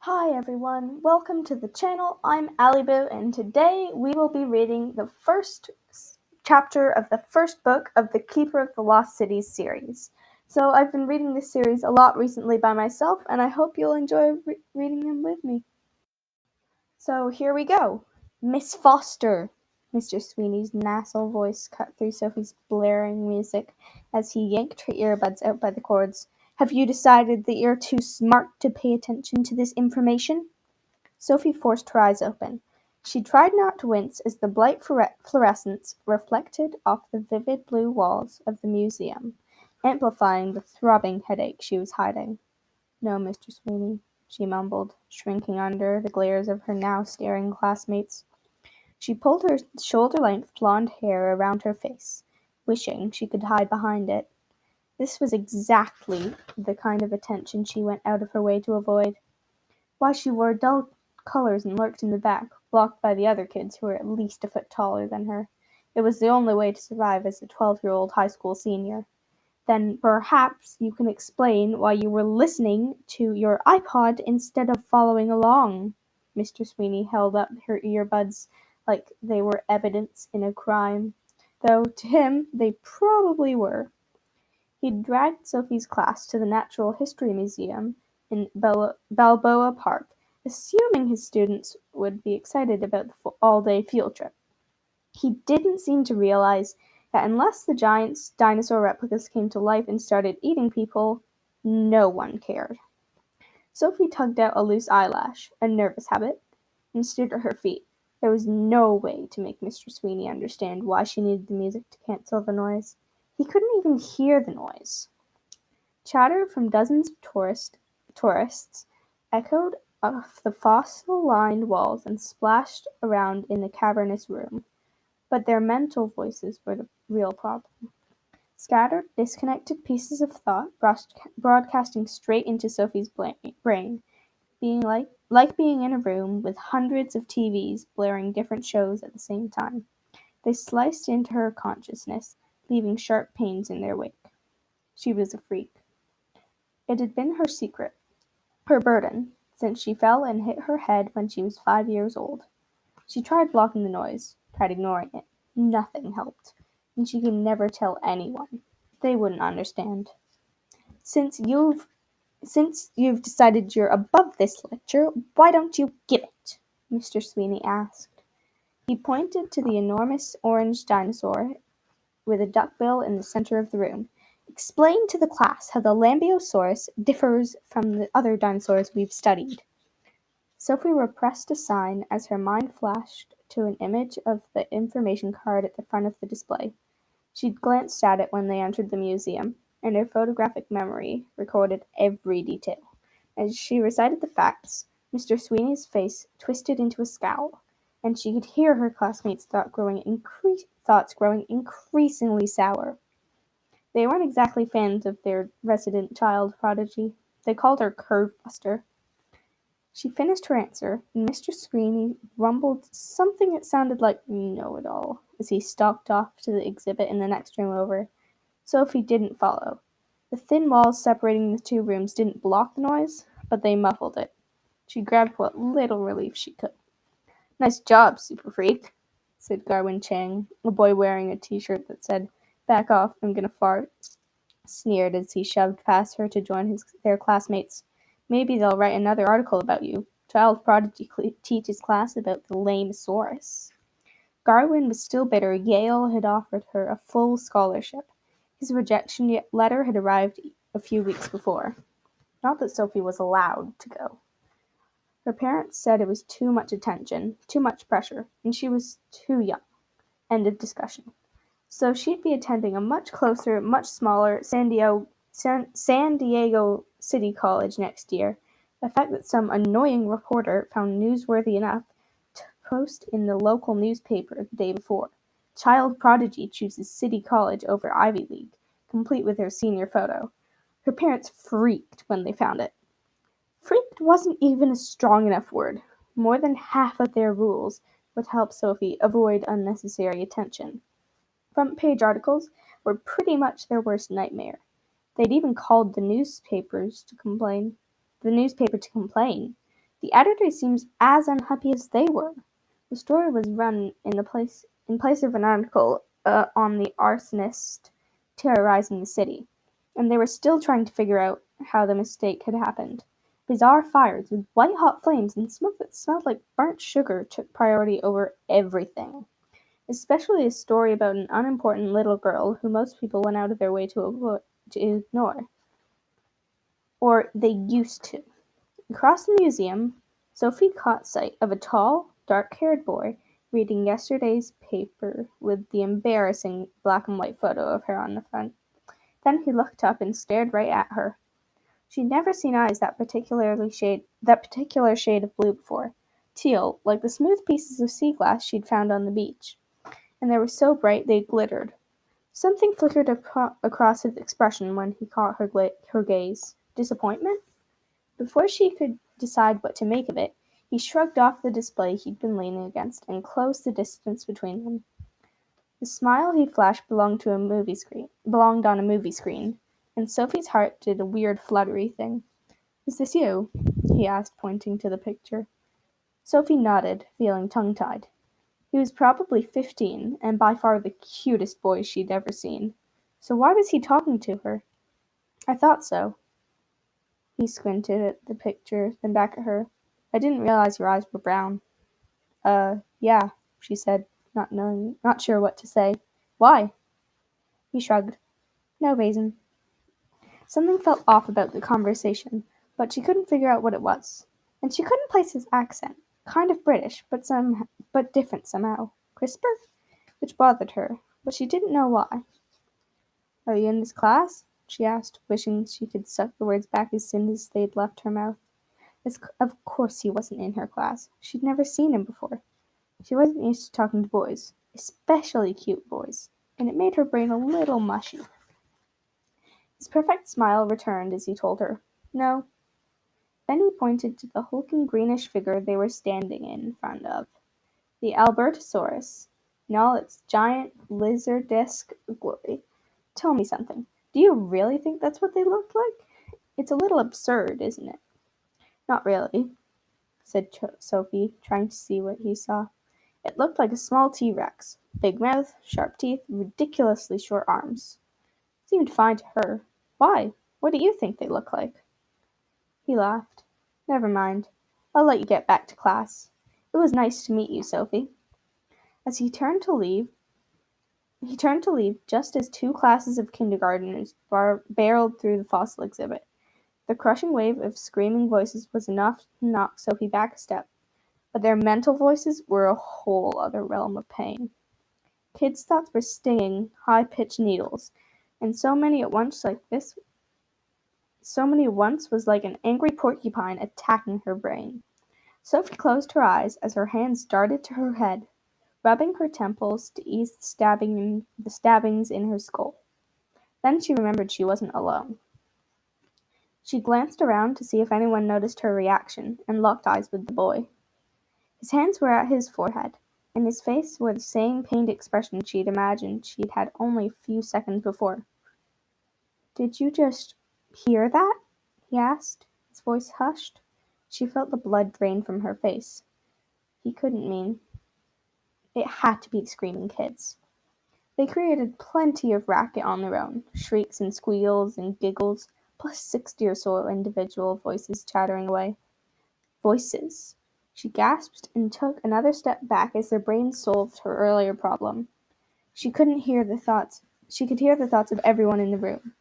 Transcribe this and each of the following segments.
Hi everyone, welcome to the channel. I'm Aliboo and today we will be reading the first chapter of the first book of the Keeper of the Lost Cities series. So I've been reading this series a lot recently by myself and I hope you'll enjoy reading them with me. So here we go. Miss Foster. Mr. Sweeney's nasal voice cut through Sophie's blaring music as he yanked her earbuds out by the cords. Have you decided that you're too smart to pay attention to this information? Sophie forced her eyes open. She tried not to wince as the bright fluorescence reflected off the vivid blue walls of the museum, amplifying the throbbing headache she was hiding. No, Mr. Sweeney, she mumbled, shrinking under the glares of her now staring classmates. She pulled her shoulder-length blonde hair around her face, wishing she could hide behind it. This was exactly the kind of attention she went out of her way to avoid. Why, she wore dull colors and lurked in the back, blocked by the other kids who were at least a foot taller than her. It was the only way to survive as a 12-year-old high school senior. Then perhaps you can explain why you were listening to your iPod instead of following along. Mr. Sweeney held up her earbuds like they were evidence in a crime, though to him they probably were. He dragged Sophie's class to the Natural History Museum in Balboa Park, assuming his students would be excited about the all-day field trip. He didn't seem to realize that unless the giant dinosaur replicas came to life and started eating people, no one cared. Sophie tugged out a loose eyelash, a nervous habit, and stood at her feet. There was no way to make Mr. Sweeney understand why she needed the music to cancel the noise. He couldn't even hear the noise. Chatter from dozens of tourists echoed off the fossil-lined walls and splashed around in the cavernous room. But their mental voices were the real problem. Scattered, disconnected pieces of thought broadcasting straight into Sophie's brain, being like being in a room with hundreds of TVs blaring different shows at the same time. They sliced into her consciousness, leaving sharp pains in their wake. She was a freak. It had been her secret, her burden, since she fell and hit her head when she was 5 years old. She tried blocking the noise, tried ignoring it. Nothing helped, and she could never tell anyone. They wouldn't understand. Since you've decided you're above this lecture, why don't you give it? Mr. Sweeney asked. He pointed to the enormous orange dinosaur with a duckbill in the center of the room. Explain to the class how the Lambeosaurus differs from the other dinosaurs we've studied. Sophie repressed a sign as her mind flashed to an image of the information card at the front of the display. She'd glanced at it when they entered the museum, and her photographic memory recorded every detail. As she recited the facts, Mr. Sweeney's face twisted into a scowl, and she could hear her classmates' thoughts growing increasingly sour. They weren't exactly fans of their resident child prodigy. They called her Curvebuster. She finished her answer, and Mr. Sweeney rumbled something that sounded like know-it-all as he stalked off to the exhibit in the next room over. Sophie didn't follow. The thin walls separating the two rooms didn't block the noise, but they muffled it. She grabbed what little relief she could. Nice job, super freak, said Garwin Chang, a boy wearing a t-shirt that said, "Back off, I'm gonna fart," sneered as he shoved past her to join their classmates. Maybe they'll write another article about you. Child prodigy teaches class about the Lamesaurus. Garwin was still bitter. Yale had offered her a full scholarship. His rejection letter had arrived a few weeks before. Not that Sophie was allowed to go. Her parents said it was too much attention, too much pressure, and she was too young. End of discussion. So she'd be attending a much closer, much smaller San Diego City College next year. The fact that some annoying reporter found newsworthy enough to post in the local newspaper the day before. Child prodigy chooses City College over Ivy League, complete with her senior photo. Her parents freaked when they found it. Freaked wasn't even a strong enough word. More than half of their rules would help Sophie avoid unnecessary attention. Front-page articles were pretty much their worst nightmare. They'd even called the newspaper to complain. The The editor seems as unhappy as they were. The story was run in place of an article on the arsonist terrorizing the city, and they were still trying to figure out how the mistake had happened. Bizarre fires with white-hot flames and smoke that smelled like burnt sugar took priority over everything, especially a story about an unimportant little girl who most people went out of their way to ignore, or they used to. Across the museum, Sophie caught sight of a tall, dark-haired boy reading yesterday's paper with the embarrassing black and white photo of her on the front. Then he looked up and stared right at her. She'd never seen eyes that particular shade of blue before. Teal, like the smooth pieces of sea glass she'd found on the beach. And they were so bright they glittered. Something flickered across his expression when he caught her gaze. Disappointment? Before she could decide what to make of it, he shrugged off the display he'd been leaning against and closed the distance between them. The smile he flashed belonged on a movie screen, and Sophie's heart did a weird fluttery thing. "Is this you?" he asked, pointing to the picture. Sophie nodded, feeling tongue-tied. He was probably 15, and by far the cutest boy she'd ever seen. So why was he talking to her? "I thought so." He squinted at the picture, then back at her. "I didn't realize your eyes were brown." Yeah," she said, not sure what to say. "Why?" He shrugged. "No reason." Something felt off about the conversation, but she couldn't figure out what it was. And she couldn't place his accent. Kind of British, but different somehow. Crisper? Which bothered her, but she didn't know why. "Are you in this class?" she asked, wishing she could suck the words back as soon as they'd left her mouth. Of course he wasn't in her class. She'd never seen him before. She wasn't used to talking to boys, especially cute boys, and it made her brain a little mushy. His perfect smile returned as he told her, "No." Then he pointed to the hulking greenish figure they were standing in front of, the Albertosaurus, in all its giant lizard-esque glory. "Tell me something. Do you really think that's what they looked like? It's a little absurd, isn't it?" "Not really," said Sophie, trying to see what he saw. "It looked like a small T-Rex. Big mouth, sharp teeth, ridiculously short arms." Seemed fine to her. "Why? What do you think they look like?" He laughed. "Never mind. I'll let you get back to class. It was nice to meet you, Sophie." As he turned to leave just as two classes of kindergarteners barreled through the fossil exhibit. The crushing wave of screaming voices was enough to knock Sophie back a step, but their mental voices were a whole other realm of pain. Kids' thoughts were stinging, high-pitched needles, and so many at once was like an angry porcupine attacking her brain. Sophie closed her eyes as her hands darted to her head, rubbing her temples to ease the stabbings in her skull. Then she remembered she wasn't alone. She glanced around to see if anyone noticed her reaction, and locked eyes with the boy. His hands were at his forehead, and his face wore the same pained expression she'd imagined she'd had only a few seconds before. "Did you just hear that?" he asked, his voice hushed. She felt the blood drain from her face. He couldn't mean. It had to be the screaming kids. They created plenty of racket on their own, shrieks and squeals and giggles, plus 60 or so individual voices chattering away. Voices. She gasped and took another step back as their brains solved her earlier problem. She could hear the thoughts of everyone in the room,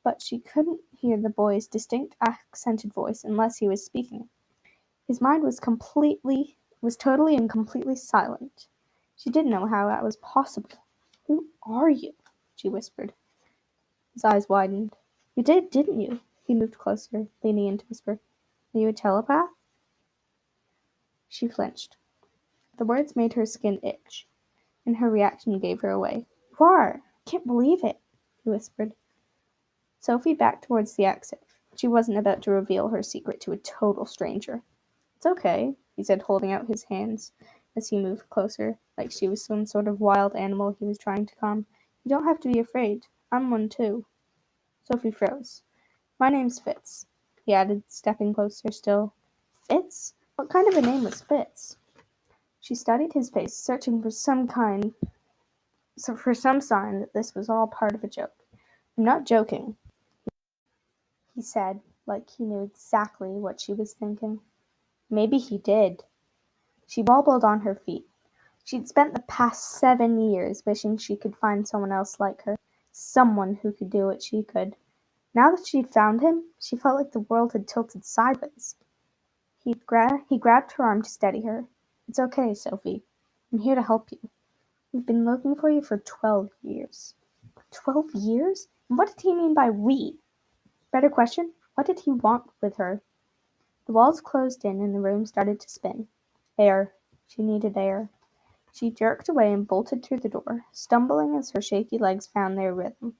but she couldn't hear the boy's distinct accented voice unless he was speaking. His mind was totally and completely silent. She didn't know how that was possible. "Who are you?" she whispered. His eyes widened. "You did, didn't you?" He moved closer, leaning in to whisper, "Are you a telepath?" She flinched. The words made her skin itch, and her reaction gave her away. "You are! I can't believe it," he whispered. Sophie backed towards the exit. She wasn't about to reveal her secret to a total stranger. "It's okay," he said, holding out his hands as he moved closer, like she was some sort of wild animal he was trying to calm. "You don't have to be afraid. I'm one too." Sophie froze. "My name's Fitz," he added, stepping closer still. "Fitz? What kind of a name was Fitz? She studied his face, searching for some sign that this was all part of a joke. I'm not joking, he said, like he knew exactly what she was thinking. Maybe he did. She wobbled on her feet. She'd spent the past 7 years wishing she could find someone else like her, someone who could do what she could. Now that she'd found him, she felt like the world had tilted sideways. He grabbed her arm to steady her. It's okay, Sophie. I'm here to help you. We've been looking for you for 12 years. 12 years? And what did he mean by we? Better question, what did he want with her? The walls closed in and the room started to spin. Air. She needed air. She jerked away and bolted through the door, stumbling as her shaky legs found their rhythm.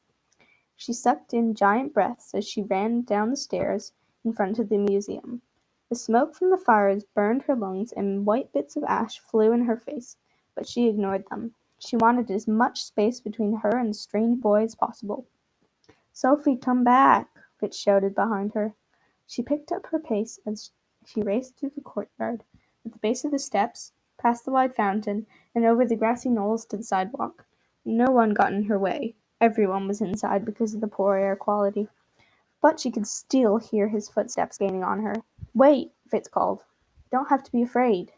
She sucked in giant breaths as she ran down the stairs in front of the museum. The smoke from the fires burned her lungs and white bits of ash flew in her face, but she ignored them. She wanted as much space between her and the strange boy as possible. Sophie, come back! Fitz shouted behind her. She picked up her pace as she raced through the courtyard, at the base of the steps, past the wide fountain, and over the grassy knolls to the sidewalk. No one got in her way. Everyone was inside because of the poor air quality. But she could still hear his footsteps gaining on her. Wait, Fitz called. Don't have to be afraid.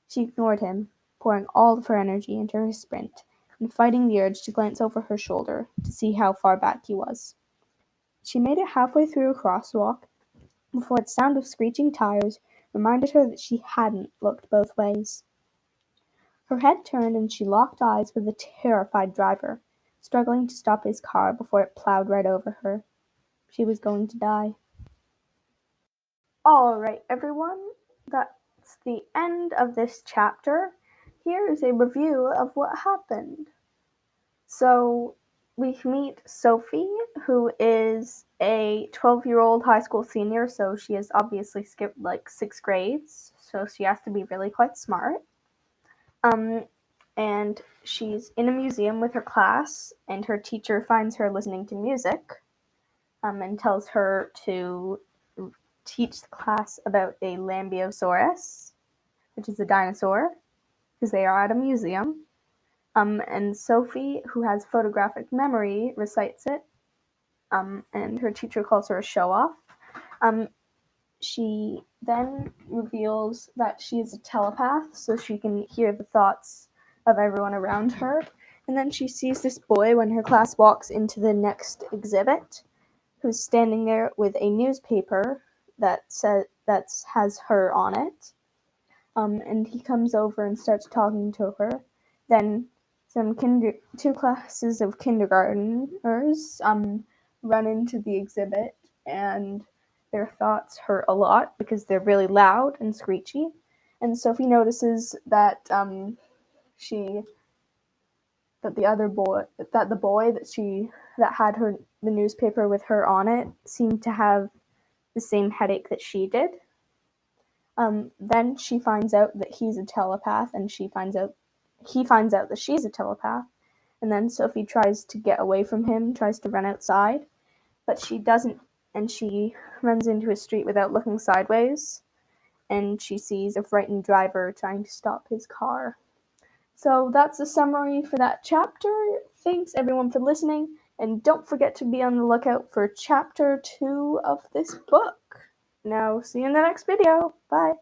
She ignored him, pouring all of her energy into her sprint, and fighting the urge to glance over her shoulder to see how far back he was. She made it halfway through a crosswalk before the sound of screeching tires reminded her that she hadn't looked both ways. Her head turned and she locked eyes with the terrified driver, struggling to stop his car before it plowed right over her. She was going to die. Alright, everyone, that's the end of this chapter. Here is a review of what happened. So, we meet Sophie, who is a 12-year-old high school senior, so she has obviously skipped like 6 grades, so she has to be really quite smart. And she's in a museum with her class, and her teacher finds her listening to music, and tells her to teach the class about a Lambiosaurus, which is a dinosaur, because they are at a museum. And Sophie, who has photographic memory, recites it, and her teacher calls her a show-off. She then reveals that she is a telepath, so she can hear the thoughts of everyone around her. And then she sees this boy when her class walks into the next exhibit, who's standing there with a newspaper that has her on it. And he comes over and starts talking to her. Then two classes of kindergartners run into the exhibit, and their thoughts hurt a lot because they're really loud and screechy. And Sophie notices that the boy that had the newspaper with her on it seemed to have the same headache that she did. Then she finds out that he's a telepath, and he finds out that she's a telepath. And then Sophie tries to get away from him, tries to run outside, but she doesn't, and she runs into a street without looking sideways, and she sees a frightened driver trying to stop his car. So that's the summary for that chapter. Thanks everyone for listening, and don't forget to be on the lookout for chapter 2 of this book. Now, see you in the next video. Bye.